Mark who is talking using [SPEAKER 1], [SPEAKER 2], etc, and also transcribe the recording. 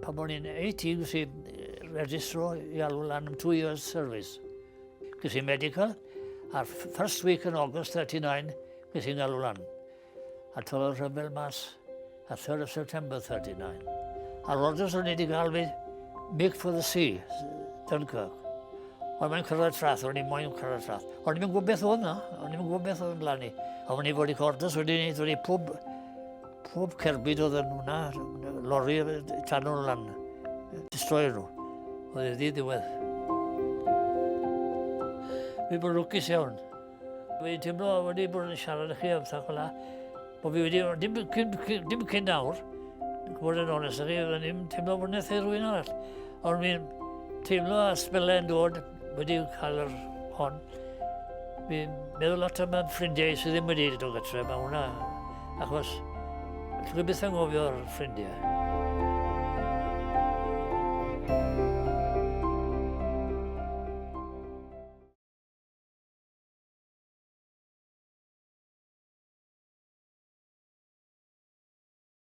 [SPEAKER 1] Pan o'n i'n 18, ges i registro i alw lan am 2 years service. Ges i medical, a'r first week in August 39, ges i'n alw lan. A tolo'r rhyfel mas a 3rd of September 39. A'r orders o'n i wedi gael fi, make for the sea, Dunkirk. Ond mae'n cyrraedd trath, o'n i'n moyn cyrraedd trath. O'n i'n gwybod beth oedd na, o'n i'n gwybod beth oedd yn blanu. A o'n i fod i cordas wedi wneud, wedi pob cerbyd oedd yn hwnna, lori tan nhw'n lan, destroyer nhw. Oedd e ddiwedd. Fi bod lwcus iawn. Fi'n teimlo wedi bod yn siarad â chi am thach ola, bod fi wedi, dim cyn nawr, gwybod yn onest â chi, fi'n teimlo bod neth rhywun arall. Ond fi'n teimlo a sbelau yn dod, wedi cael yr hon. Fi'n meddwl lot am ffrindiau sydd ddim wedi dod gytre, mae hwnna, achos dwi'n byth yn ngofio'r ffrindiau.